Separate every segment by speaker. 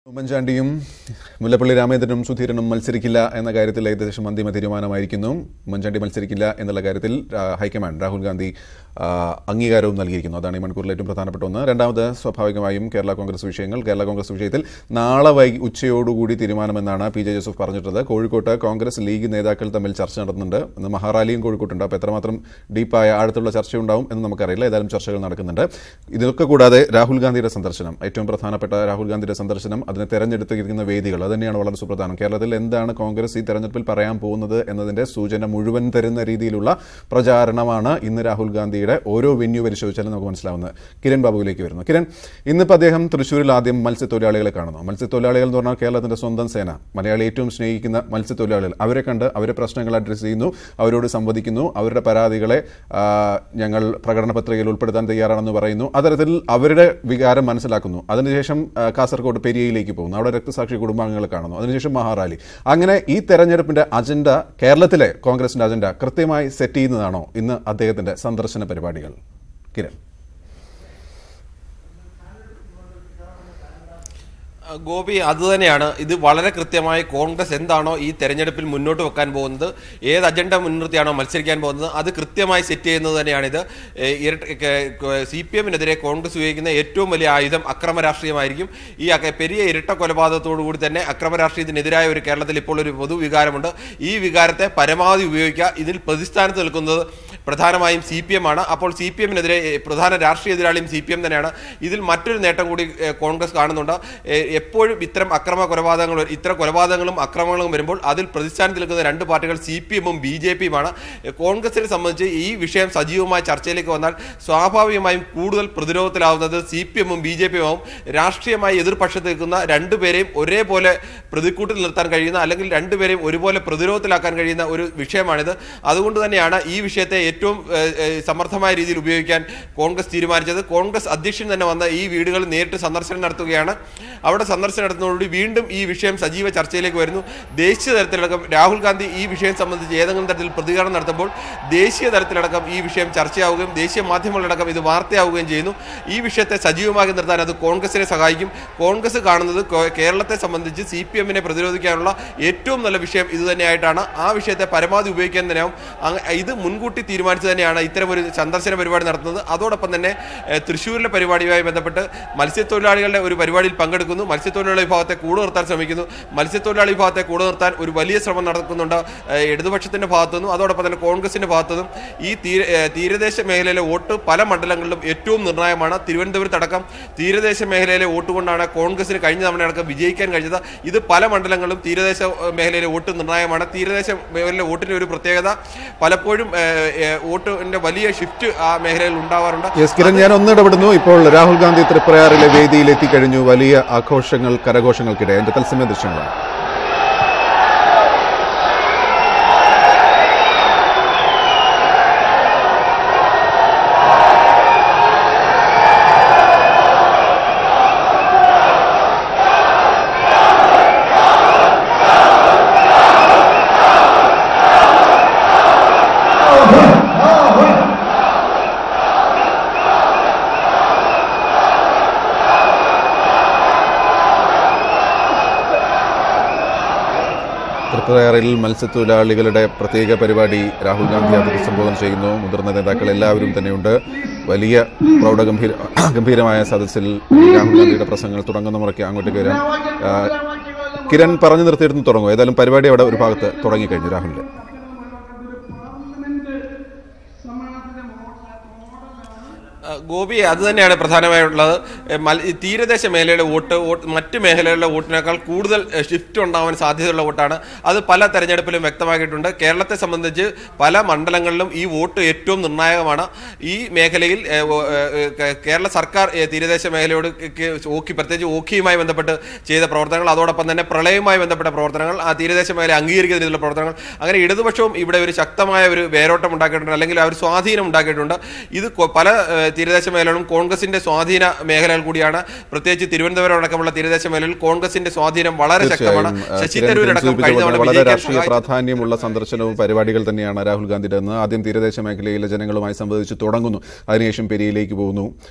Speaker 1: ഉമ്മൻചാണ്ടിയും മുല്ലപ്പള്ളി രാമചന്ദ്രനും സുധീരനും മത്സരിക്കില്ല എന്ന കാര്യത്തിൽ ഏകദേശം അന്തിമ തീരുമാനമായിരിക്കുന്നു. ഉമ്മൻചാണ്ടി മത്സരിക്കില്ല എന്നുള്ള കാര്യത്തിൽ ഹൈക്കമാൻഡ് രാഹുൽ ഗാന്ധി അംഗീകാരവും നൽകിയിരിക്കുന്നു. അതാണ് ഈ മണിക്കൂറിൽ ഏറ്റവും പ്രധാനപ്പെട്ട ഒന്ന്. രണ്ടാമത് സ്വാഭാവികമായും കേരള കോൺഗ്രസ് വിഷയത്തിൽ നാളെ ഉച്ചയോടുകൂടി തീരുമാനമെന്നാണ് പി ജെ ജോസഫ് പറഞ്ഞിട്ടുള്ളത്. കോഴിക്കോട്ട് കോൺഗ്രസ് ലീഗ് നേതാക്കൾ തമ്മിൽ ചർച്ച നടത്തുന്നുണ്ട്. ഇന്ന് മഹാറാലിയും കോഴിക്കോട്ടുണ്ട്. അപ്പോൾ എത്രമാത്രം ഡീപ്പായ ആഴത്തുള്ള ചർച്ചയുണ്ടാവും എന്ന് നമുക്കറിയില്ല. ഏതായാലും ചർച്ചകൾ നടക്കുന്നുണ്ട്. ഇതൊക്കെ കൂടാതെ രാഹുൽ ഗാന്ധിയുടെ സന്ദർശനം, ഏറ്റവും പ്രധാനപ്പെട്ട രാഹുൽ ഗാന്ധിയുടെ സന്ദർശനം, അതിനെ തെരഞ്ഞെടുത്തിരിക്കുന്ന വേദികൾ, അത് തന്നെയാണ് വളരെ സുപ്രധാനം. കേരളത്തിൽ എന്താണ് കോൺഗ്രസ് ഈ തെരഞ്ഞെടുപ്പിൽ പറയാൻ പോകുന്നത് എന്നതിന്റെ സൂചന മുഴുവൻ തരുന്ന രീതിയിലുള്ള പ്രചാരണമാണ് ഇന്ന് രാഹുൽ ഗാന്ധിയുടെ ഓരോ വെന്യൂ പരിശോധിച്ചാലും നമുക്ക് മനസ്സിലാവുന്നത്. കിരൺ ബാബുവിലേക്ക് വരുന്നു. കിരൺ, ഇന്നിപ്പോൾ അദ്ദേഹം തൃശ്ശൂരിൽ ആദ്യം മത്സ്യത്തൊഴിലാളികളെ കാണുന്നു. മത്സ്യത്തൊഴിലാളികൾ എന്ന് പറഞ്ഞാൽ കേരളത്തിന്റെ സ്വന്തം സേന, മലയാളി ഏറ്റവും സ്നേഹിക്കുന്ന മത്സ്യത്തൊഴിലാളികൾ. അവരെ കണ്ട് അവരെ പ്രശ്നങ്ങൾ അഡ്രസ്സ് ചെയ്യുന്നു, അവരോട് സംവദിക്കുന്നു, അവരുടെ പരാതികളെ ഞങ്ങൾ പ്രകടന പത്രികയിൽ ഉൾപ്പെടുത്താൻ തയ്യാറാണെന്ന് പറയുന്നു. അത്തരത്തിൽ അവരുടെ വികാരം മനസ്സിലാക്കുന്നു. അതിനുശേഷം കാസർഗോഡ് പെരിയയിലേക്ക് പോകുന്നു. അവിടെ രക്തസാക്ഷി കുടുംബാംഗങ്ങളെ കാണുന്നു. അതിനുശേഷം മഹാറാലി. അങ്ങനെ ഈ തെരഞ്ഞെടുപ്പിന്റെ അജണ്ട, കേരളത്തിലെ കോൺഗ്രസിന്റെ അജണ്ട കൃത്യമായി സെറ്റ് ചെയ്യുന്നതാണോ ഇന്ന് അദ്ദേഹത്തിന്റെ സന്ദർശന പരിപാടികൾ? കിരൺ.
Speaker 2: ഗോപി, അതുതന്നെയാണ്. ഇത് വളരെ കൃത്യമായി കോൺഗ്രസ് എന്താണോ ഈ തെരഞ്ഞെടുപ്പിൽ മുന്നോട്ട് വെക്കാൻ പോകുന്നത്, ഏത് അജണ്ട മുൻനിർത്തിയാണോ മത്സരിക്കാൻ പോകുന്നത്, അത് കൃത്യമായി സെറ്റ് ചെയ്യുന്നത് തന്നെയാണിത്. CPM-നെതിരെ കോൺഗ്രസ് ഉപയോഗിക്കുന്ന ഏറ്റവും വലിയ ആയുധം അക്രമ രാഷ്ട്രീയമായിരിക്കും. ഈ പെരിയ ഇരട്ട കൊലപാതകത്തോടു കൂടി തന്നെ അക്രമ രാഷ്ട്രീയത്തിനെതിരായ ഒരു കേരളത്തിൽ ഇപ്പോൾ ഒരു പൊതുവികാരമുണ്ട്. ഈ വികാരത്തെ പരമാവധി ഉപയോഗിക്കുക. ഇതിൽ പ്രതിസ്ഥാനത്ത് നിൽക്കുന്നത് പ്രധാനമായും CPM ആണ്. അപ്പോൾ CPM-നെതിരെ പ്രധാന രാഷ്ട്രീയ എതിരാളിയും CPM തന്നെയാണ്. ഇതിൽ മറ്റൊരു നേട്ടം കൂടി കോൺഗ്രസ് കാണുന്നുണ്ട്. എപ്പോഴും ഇത്തരം കൊലപാതകങ്ങളും അക്രമങ്ങളും വരുമ്പോൾ അതിൽ പ്രതിസ്ഥാനത്ത് നിൽക്കുന്ന രണ്ട് പാർട്ടികൾ CPM-ഉം BJP-യുമാണ്. കോൺഗ്രസിനെ സംബന്ധിച്ച് ഈ വിഷയം സജീവമായ ചർച്ചയിലേക്ക് വന്നാൽ സ്വാഭാവികമായും കൂടുതൽ പ്രതിരോധത്തിലാവുന്നത് CPM-ഉം BJP-യും ആവും. രാഷ്ട്രീയമായി എതിർപക്ഷത്ത് നിൽക്കുന്ന രണ്ടുപേരെയും ഒരേപോലെ പ്രതിക്കൂട്ടിൽ നിർത്താൻ കഴിയുന്ന, അല്ലെങ്കിൽ രണ്ടുപേരെയും ഒരുപോലെ പ്രതിരോധത്തിലാക്കാൻ കഴിയുന്ന ഒരു വിഷയമാണിത്. അതുകൊണ്ട് തന്നെയാണ് ഈ വിഷയത്തെ ഏറ്റവും സമർത്ഥമായ രീതിയിൽ ഉപയോഗിക്കാൻ കോൺഗ്രസ് തീരുമാനിച്ചത്. കോൺഗ്രസ് അധ്യക്ഷൻ തന്നെ വന്ന ഈ വീടുകളിൽ നേരിട്ട് സന്ദർശനം നടത്തുകയാണ്. അവിടെ സന്ദർശനം നടത്തുന്നതോടുകൂടി വീണ്ടും ഈ വിഷയം സജീവ ചർച്ചയിലേക്ക് വരുന്നു. ദേശീയ തലത്തിലടക്കം രാഹുൽ ഗാന്ധി ഈ വിഷയം സംബന്ധിച്ച് ഏതെങ്കിലും തരത്തിൽ പ്രതികരണം നടത്തുമ്പോൾ ദേശീയ തലത്തിലടക്കം ഈ വിഷയം ചർച്ചയാവുകയും ദേശീയ മാധ്യമങ്ങളടക്കം ഇത് വാർത്തയാവുകയും ചെയ്യുന്നു. ഈ വിഷയത്തെ സജീവമാക്കി നിർത്താൻ അത് കോൺഗ്രസിനെ സഹായിക്കും. കോൺഗ്രസ് കാണുന്നത് കേരളത്തെ സംബന്ധിച്ച് CPM-നെ പ്രതിരോധിക്കാനുള്ള ഏറ്റവും നല്ല വിഷയം ഇത് തന്നെയായിട്ടാണ്. ആ വിഷയത്തെ പരമാവധി ഉപയോഗിക്കാൻ തന്നെയാവും. ഇത് മുൻകൂട്ടി തീരുമാനിച്ചു തന്നെയാണ് ഇത്തരമൊരു സന്ദർശന പരിപാടി നടത്തുന്നത്. അതോടൊപ്പം തന്നെ തൃശ്ശൂരിലെ പരിപാടിയുമായി ബന്ധപ്പെട്ട് മത്സ്യത്തൊഴിലാളികളുടെ ഒരു പരിപാടിയിൽ പങ്കെടുക്കുന്നു. മത്സ്യത്തൊഴിലാളി വിഭാഗത്തെ കൂടെ നിർത്താൻ ശ്രമിക്കുന്നു. മത്സ്യത്തൊഴിലാളി വിഭാഗത്തെ കൂടെ നിർത്താൻ ഒരു വലിയ ശ്രമം നടക്കുന്നുണ്ട് ഇടതുപക്ഷത്തിന്റെ ഭാഗത്തുനിന്നും അതോടൊപ്പം തന്നെ കോൺഗ്രസിന്റെ ഭാഗത്തുനിന്നും. ഈ തീരദേശ മേഖലയിലെ വോട്ട് പല മണ്ഡലങ്ങളിലും ഏറ്റവും നിർണായകമാണ്. തിരുവനന്തപുരത്തടക്കം തീരദേശ മേഖലയിലെ വോട്ട് കൊണ്ടാണ് കോൺഗ്രസിന് കഴിഞ്ഞ തവണയടക്കം വിജയിക്കാൻ കഴിഞ്ഞത്. ഇത് പല മണ്ഡലങ്ങളിലും തീരദേശ മേഖലയിലെ വോട്ട് നിർണായകമാണ്. തീരദേശ മേഖലയിലെ വോട്ടിന്റെ ഒരു പ്രത്യേകത, പലപ്പോഴും വോട്ടിന്റെ വലിയ ഷിഫ്റ്റ് ആ മേഖലയിൽ ഉണ്ടാവാറുണ്ട്.
Speaker 1: ഞാൻ ഒന്ന് ഇടപെടുന്നു. ഇപ്പോൾ രാഹുൽ ഗാന്ധി തൃപ്രയാറിലെ വേദിയിൽ എത്തിക്കഴിഞ്ഞു. വലിയ ആഘോഷങ്ങൾ, കരഘോഷങ്ങൾക്കിടെ എന്റെ തത്സമയ ദൃശ്യങ്ങളാണ്. തൃപ്രയാറിൽ മത്സ്യത്തൊഴിലാളികളുടെ പ്രത്യേക പരിപാടി രാഹുൽ ഗാന്ധി അഭിസംബോധന ചെയ്യുന്നു. മുതിർന്ന നേതാക്കൾ എല്ലാവരും തന്നെയുണ്ട്. വലിയ ഗംഭീരമായ സദസ്സിൽ രാഹുൽ ഗാന്ധിയുടെ പ്രസംഗങ്ങൾ തുടങ്ങുന്ന മുറയ്ക്ക് അങ്ങോട്ടേക്ക് വരാം. കിരൺ പറഞ്ഞു നിർത്തിയെടുത്ത് തുടങ്ങും. ഏതായാലും പരിപാടി അവിടെ ഒരു ഭാഗത്ത് തുടങ്ങിക്കഴിഞ്ഞു. രാഹുലിന്റെ
Speaker 2: ഗോപി, അത് തന്നെയാണ് പ്രധാനമായിട്ടുള്ളത്. തീരദേശ മേഖലയുടെ വോട്ട് മറ്റ് മേഖലകളിലെ വോട്ടിനേക്കാൾ കൂടുതൽ ഷിഫ്റ്റ് ഉണ്ടാവാൻ സാധ്യതയുള്ള വോട്ടാണ്. അത് പല തെരഞ്ഞെടുപ്പിലും വ്യക്തമാക്കിയിട്ടുണ്ട്. കേരളത്തെ സംബന്ധിച്ച് പല മണ്ഡലങ്ങളിലും ഈ വോട്ട് ഏറ്റവും നിർണായകമാണ്. ഈ മേഖലയിൽ കേരള സർക്കാർ തീരദേശ മേഖലയോട് പ്രത്യേകിച്ച് ഓഖിയുമായി ബന്ധപ്പെട്ട് ചെയ്ത പ്രവർത്തനങ്ങൾ, അതോടൊപ്പം തന്നെ പ്രളയവുമായി ബന്ധപ്പെട്ട പ്രവർത്തനങ്ങൾ, ആ തീരദേശ മേഖല അംഗീകരിക്കുന്നതിനുള്ള പ്രവർത്തനങ്ങൾ, അങ്ങനെ ഇടതുപക്ഷവും ഇവിടെ ഒരു ശക്തമായ ഒരു വേരോട്ടം ഉണ്ടാക്കിയിട്ടുണ്ട്, അല്ലെങ്കിൽ ആ ഒരു സ്വാധീനം ഉണ്ടാക്കിയിട്ടുണ്ട്. ഇത് പല തീരദേശ തീരദേശ മേഖലകളും കോൺഗ്രസിന്റെ സ്വാധീന മേഖലകൾ കൂടിയാണ്. പ്രത്യേകിച്ച് തിരുവനന്തപുരം അടക്കമുള്ള തീരദേശ മേഖലയിൽ കോൺഗ്രസിന്റെ സ്വാധീനം വളരെ ശക്തമാണ്. ശശി തരൂരടക്കം കഴിഞ്ഞ തവണ
Speaker 1: വളരെ രാഷ്ട്രീയ പ്രാധാന്യമുള്ള സന്ദർശനവും പരിപാടികൾ തന്നെയാണ് രാഹുൽ ഗാന്ധിയുടെ. ആദ്യം തീരദേശ മേഖലയിലെ ജനങ്ങളുമായി സംവദിച്ച് തുടങ്ങുന്നു, അതിനുശേഷം പെരിയയിലേക്ക് പോകുന്നു.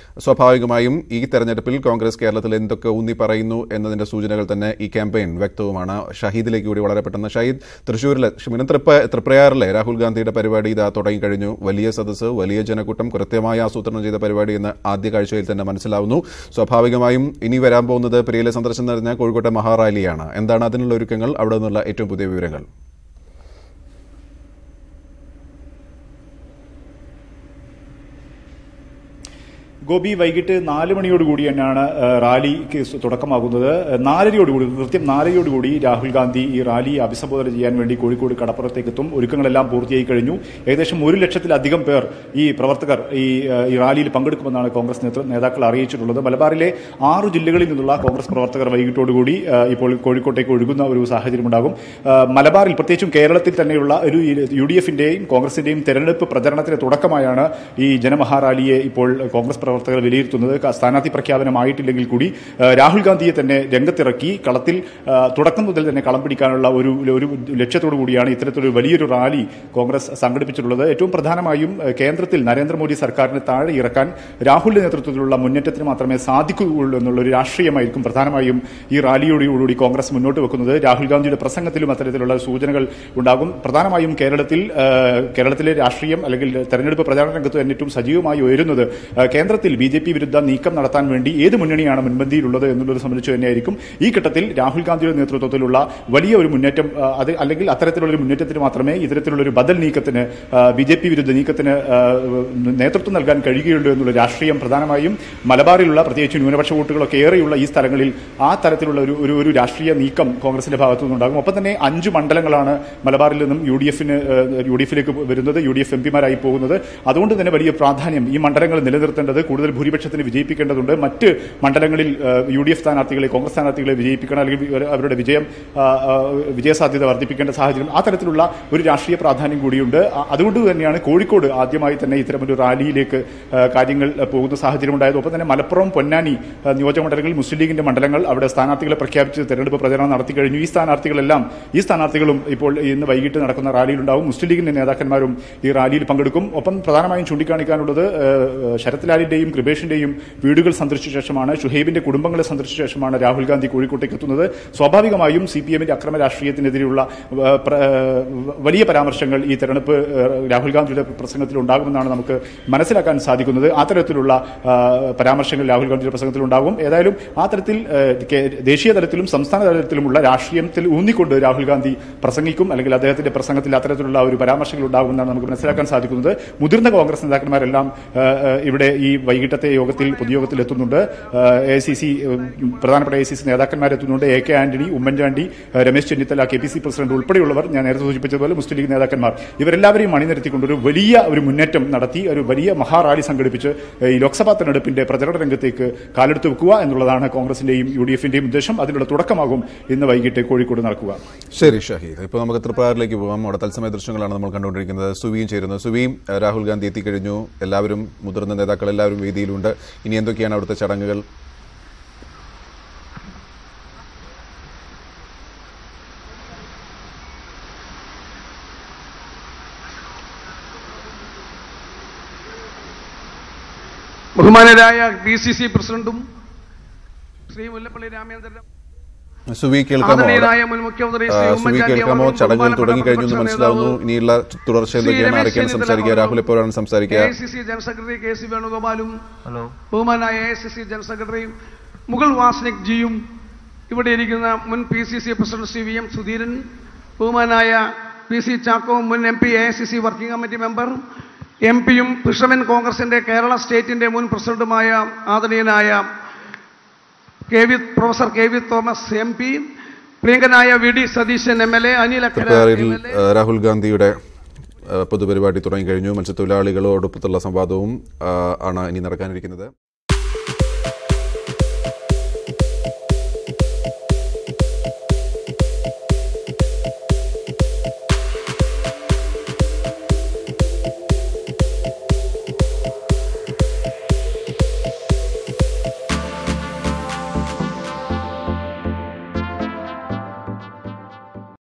Speaker 1: സ്വാഭാവികമായും ഈ തെരഞ്ഞെടുപ്പിൽ കോൺഗ്രസ് കേരളത്തിൽ എന്തൊക്കെ ഊന്നി പറയുന്നു എന്നതിന്റെ സൂചനകൾ തന്നെ ഈ ക്യാമ്പയിൻ വ്യക്തവുമാണ്. ഷഹീദിലേക്ക് കൂടി വളരെ പെട്ടെന്ന്. ഷഹീദ്, തൃശ്ശൂരിലെ തൃപ്രയാറിലെ രാഹുൽ ഗാന്ധിയുടെ പരിപാടി ഇതാ തുടങ്ങിക്കഴിഞ്ഞു. വലിയ സദസ്സ്, വലിയ ജനക്കൂട്ടം, കൃത്യമായി ആസൂത്രണം ചെയ്ത പരിപാടി എന്ന് ആദ്യ കാഴ്ചയിൽ തന്നെ മനസ്സിലാവുന്നു. സ്വാഭാവികമായും ഇനി വരാൻ പോകുന്നത് പെരിയയിലെ സന്ദർശനം നിറഞ്ഞ കോഴിക്കോട്ടെ മഹാറാലിയാണ്. എന്താണ് അതിനുള്ള ഒരുക്കങ്ങൾ? അവിടെ നിന്നുള്ള ഏറ്റവും പുതിയ വിവരങ്ങൾ.
Speaker 3: ഗോപി, വൈകിട്ട് 4 മണിയോടുകൂടി തന്നെയാണ് റാലിക്ക് തുടക്കമാകുന്നത്. 4:30 കൃത്യം 4:30 രാഹുൽ ഗാന്ധി ഈ റാലി അഭിസംബോധന ചെയ്യാൻ വേണ്ടി കോഴിക്കോട് കടപ്പുറത്തേക്ക് എത്തും. ഒരുക്കങ്ങളെല്ലാം പൂർത്തിയായി കഴിഞ്ഞു. ഏകദേശം 1 ലക്ഷത്തിലധികം പേർ ഈ പ്രവർത്തകർ ഈ റാലിയിൽ പങ്കെടുക്കുമെന്നാണ് കോൺഗ്രസ് നേതാക്കൾ അറിയിച്ചിട്ടുള്ളത്. മലബാറിലെ 6 ജില്ലകളിൽ നിന്നുള്ള കോൺഗ്രസ് പ്രവർത്തകർ വൈകിട്ടോടുകൂടി ഇപ്പോൾ കോഴിക്കോട്ടേക്ക് ഒഴുകുന്ന ഒരു സാഹചര്യമുണ്ടാകും. മലബാറിൽ, പ്രത്യേകിച്ചും കേരളത്തിൽ തന്നെയുള്ള ഒരു UDF-ന്റെയും കോൺഗ്രസിന്റെയും തെരഞ്ഞെടുപ്പ് പ്രചരണത്തിന് തുടക്കമായാണ് ഈ ജനമഹാറാലിയെ ഇപ്പോൾ കോൺഗ്രസ് പ്രവർത്തകർ വിലയിരുത്തുന്നത്. സ്ഥാനാർത്ഥി പ്രഖ്യാപനമായിട്ടില്ലെങ്കിൽ കൂടി രാഹുൽ ഗാന്ധിയെ തന്നെ രംഗത്തിറക്കി കളത്തിൽ തുടക്കം മുതൽ തന്നെ കളം പിടിക്കാനുള്ള ഒരു ലക്ഷ്യത്തോടു കൂടിയാണ് ഇത്തരത്തിലൊരു വലിയൊരു റാലി കോൺഗ്രസ് സംഘടിപ്പിച്ചിട്ടുള്ളത്. ഏറ്റവും പ്രധാനമായും കേന്ദ്രത്തിൽ നരേന്ദ്രമോദി സർക്കാരിനെ താഴെ ഇറക്കാൻ രാഹുലിന്റെ നേതൃത്വത്തിലുള്ള മുന്നേറ്റത്തിന് മാത്രമേ സാധിക്കുകയുള്ളൂ എന്നുള്ളൊരു രാഷ്ട്രീയമായിരിക്കും പ്രധാനമായും ഈ റാലിയോടുകൂടി കോൺഗ്രസ് മുന്നോട്ട് വെക്കുന്നത്. രാഹുൽ ഗാന്ധിയുടെ പ്രസംഗത്തിലും അത്തരത്തിലുള്ള സൂചനകൾ ഉണ്ടാകും. പ്രധാനമായും കേരളത്തിലെ രാഷ്ട്രീയം അല്ലെങ്കിൽ തെരഞ്ഞെടുപ്പ് പ്രചാരണ രംഗത്ത് തന്നെ ഏറ്റവും സജീവമായി ഉയരുന്നത് കേന്ദ്രത്തിൽ BJP വിരുദ്ധ നീക്കം നടത്താൻ വേണ്ടി ഏത് മുന്നണിയാണ് മുൻപന്തിയിലുള്ളത് എന്നുള്ളത് സംബന്ധിച്ച് തന്നെയായിരിക്കും. ഈ ഘട്ടത്തിൽ രാഹുൽ ഗാന്ധിയുടെ നേതൃത്വത്തിലുള്ള വലിയ ഒരു മുന്നേറ്റം, അത് അല്ലെങ്കിൽ അത്തരത്തിലുള്ള ഒരു മുന്നേറ്റത്തിന് മാത്രമേ ഇത്തരത്തിലുള്ള ഒരു ബദൽ നീക്കത്തിന്, BJP വിരുദ്ധ നീക്കത്തിന് നേതൃത്വം നൽകാൻ കഴിയുകയുള്ളൂ എന്നുള്ള രാഷ്ട്രീയം പ്രധാനമായും മലബാറിലുള്ള, പ്രത്യേകിച്ച് ന്യൂനപക്ഷ വോട്ടുകളൊക്കെ ഏറെയുള്ള ഈ സ്ഥലങ്ങളിൽ ആ തരത്തിലുള്ള ഒരു രാഷ്ട്രീയ നീക്കം കോൺഗ്രസിന്റെ ഭാഗത്തു നിന്നുണ്ടാകും. ഒപ്പം തന്നെ 5 മണ്ഡലങ്ങളാണ് മലബാറിൽ നിന്നും UDF-ലേക്ക് വരുന്നത്, UDF MP-മാരായി പോകുന്നത്. അതുകൊണ്ട് തന്നെ വലിയ പ്രാധാന്യം ഈ മണ്ഡലങ്ങൾ നിലനിർത്തേണ്ടത്, കൂടുതൽ ഭൂരിപക്ഷത്തിന് വിജയിപ്പിക്കേണ്ടതുണ്ട്. മറ്റ് മണ്ഡലങ്ങളിൽ UDF സ്ഥാനാർത്ഥികളെ, കോൺഗ്രസ് സ്ഥാനാർത്ഥികളെ വിജയിപ്പിക്കണം, അല്ലെങ്കിൽ അവരുടെ വിജയസാധ്യത വർദ്ധിപ്പിക്കേണ്ട സാഹചര്യം, ആ തരത്തിലുള്ള ഒരു രാഷ്ട്രീയ പ്രാധാന്യം കൂടിയുണ്ട്. അതുകൊണ്ട് തന്നെയാണ് കോഴിക്കോട് ആദ്യമായി തന്നെ ഇത്തരമൊരു റാലിയിലേക്ക് കാര്യങ്ങൾ പോകുന്ന സാഹചര്യം ഉണ്ടായത്. ഒപ്പം തന്നെ മലപ്പുറം, പൊന്നാനി നിയോജകമണ്ഡലങ്ങളിൽ മുസ്ലിം ലീഗിന്റെ മണ്ഡലങ്ങൾ, അവിടെ സ്ഥാനാർത്ഥികളെ പ്രഖ്യാപിച്ച് തെരഞ്ഞെടുപ്പ് പ്രചരണം നടത്തി കഴിഞ്ഞു. ഈ സ്ഥാനാർത്ഥികളും ഇപ്പോൾ ഇന്ന് വൈകിട്ട് നടക്കുന്ന റാലിയിലുണ്ടാവും. മുസ്ലിം ലീഗിന്റെ നേതാക്കന്മാരും ഈ റാലിയിൽ പങ്കെടുക്കും. ഒപ്പം പ്രധാനമായും ചൂണ്ടിക്കാണിക്കാനുള്ളത് ശരത് ലാലിന്റെയും കൃപേഷിന്റെയും വീടുകൾ സന്ദർശിച്ച ശേഷമാണ്, ഷുഹൈബിന്റെ കുടുംബങ്ങളെ സന്ദർശിച്ച ശേഷമാണ് രാഹുൽ ഗാന്ധി കോഴിക്കോട്ടേക്ക് എത്തുന്നത്. സ്വാഭാവികമായും CPM-ന്റെ അക്രമ രാഷ്ട്രീയത്തിനെതിരെയുള്ള വലിയ പരാമർശങ്ങൾ ഈ തെരഞ്ഞെടുപ്പ് രാഹുൽ ഗാന്ധിയുടെ പ്രസംഗത്തിൽ ഉണ്ടാകുമെന്നാണ് നമുക്ക് മനസ്സിലാക്കാൻ സാധിക്കുന്നത്. ആ തരത്തിലുള്ള പരാമർശങ്ങൾ രാഹുൽ ഗാന്ധിയുടെ പ്രസംഗത്തിൽ ഉണ്ടാകും. ഏതായാലും ആ തരത്തിൽ ദേശീയ തലത്തിലും സംസ്ഥാന തലത്തിലുമുള്ള രാഷ്ട്രീയത്തിൽ ഊന്നിക്കൊണ്ട് രാഹുൽ ഗാന്ധി പ്രസംഗിക്കും, അല്ലെങ്കിൽ അദ്ദേഹത്തിന്റെ പ്രസംഗത്തിൽ അത്തരത്തിലുള്ള ഒരു പരാമർശങ്ങൾ ഉണ്ടാകുമെന്നാണ് നമുക്ക് മനസ്സിലാക്കാൻ സാധിക്കുന്നത്. മുതിർന്ന കോൺഗ്രസ് നേതാക്കന്മാരെല്ലാം ഇവിടെ ഈ വൈകിട്ടത്തെ പൊതുയോഗത്തിൽ എത്തുന്നുണ്ട്. പ്രധാനപ്പെട്ട AICC നേതാക്കന്മാരെത്തുന്നുണ്ട്. AK Antony, Oommen Chandy, Ramesh Chennithala, KPC president ഉൾപ്പെടെയുള്ളവർ, ഞാൻ നേരത്തെ സൂചിപ്പിച്ചതുപോലെ മുസ്ലിം ലീഗ് നേതാക്കന്മാർ, ഇവരെല്ലാവരെയും അണിനിരത്തിക്കൊണ്ട് ഒരു വലിയ മുന്നേറ്റം നടത്തി ഒരു വലിയ മഹാറാലി സംഘടിപ്പിച്ച് ഈ ലോക്സഭാ തെരഞ്ഞെടുപ്പിന്റെ പ്രചരണ രംഗത്തേക്ക് കാലെടുത്ത് വെക്കുക എന്നുള്ളതാണ് കോൺഗ്രസിന്റെയും UDF-ന്റെയും ഉദ്ദേശം. അതിനുള്ള തുടക്കമാകും ഇന്ന് വൈകിട്ട് കോഴിക്കോട് നടക്കുക.
Speaker 1: ശരി ഷഹീദ്, ഇപ്പോൾ നമുക്ക് തൃപ്രയാറിലേക്ക് പോകാം. അവിടെ തത്സമയ ദൃശ്യങ്ങളാണ് നമ്മൾ കണ്ടുകൊണ്ടിരിക്കുന്നത്. സുവിയും ചേരുന്നു. സുവിയും, രാഹുൽ ഗാന്ധി എത്തിക്കഴിഞ്ഞു, എല്ലാവരും, മുതിർന്ന നേതാക്കൾ എല്ലാവരും വേദിയിലുണ്ട്. ഇനി എന്തൊക്കെയാണ് അവിടുത്തെ ചടങ്ങുകൾ?
Speaker 4: ബഹുമാനരായ DCC പ്രസിഡന്റും ശ്രീ മുല്ലപ്പള്ളി രാമചന്ദ്രനും
Speaker 1: കേൾക്കാമോ? ചടങ്ങുകൾ തുടങ്ങിക്കഴിഞ്ഞു എന്ന് മനസ്സിലാവുന്നു. ഇനിയുള്ള തുടർച്ച എന്തൊക്കെയാണ്? ആരൊക്കെയാണ് സംസാരിക്കുക? രാഹുൽ എപ്പോഴാണ് സംസാരിക്കുക?
Speaker 4: AICC ജനറൽ സെക്രട്ടറി KC വേണുഗോപാലും ബഹുമാനായ AICC general secretary Mukul Wasnik ജിയും, ഇവിടെ ഇരിക്കുന്ന മുൻ PCC president Shri VM Sudheeran, ബഹുമാനായ PC ചാക്കോ, മുൻ MP, AICC working committee member, MP-യും ഫിഷർമെൻ കോൺഗ്രസിന്റെ കേരള സ്റ്റേറ്റിന്റെ മുൻ പ്രസിഡന്റുമായ ആദരണീയനായ പ്രൊഫസർ KV തോമസ് MP, പ്രിയങ്കനായ VD സതീശൻ MLA, അനിൽ
Speaker 1: രാഹുൽ ഗാന്ധിയുടെ പൊതുപരിപാടി തുടങ്ങിക്കഴിഞ്ഞു. മത്സ്യത്തൊഴിലാളികളോടൊപ്പത്തുള്ള സംവാദവും ആണ് ഇനി നടക്കാനിരിക്കുന്നത്.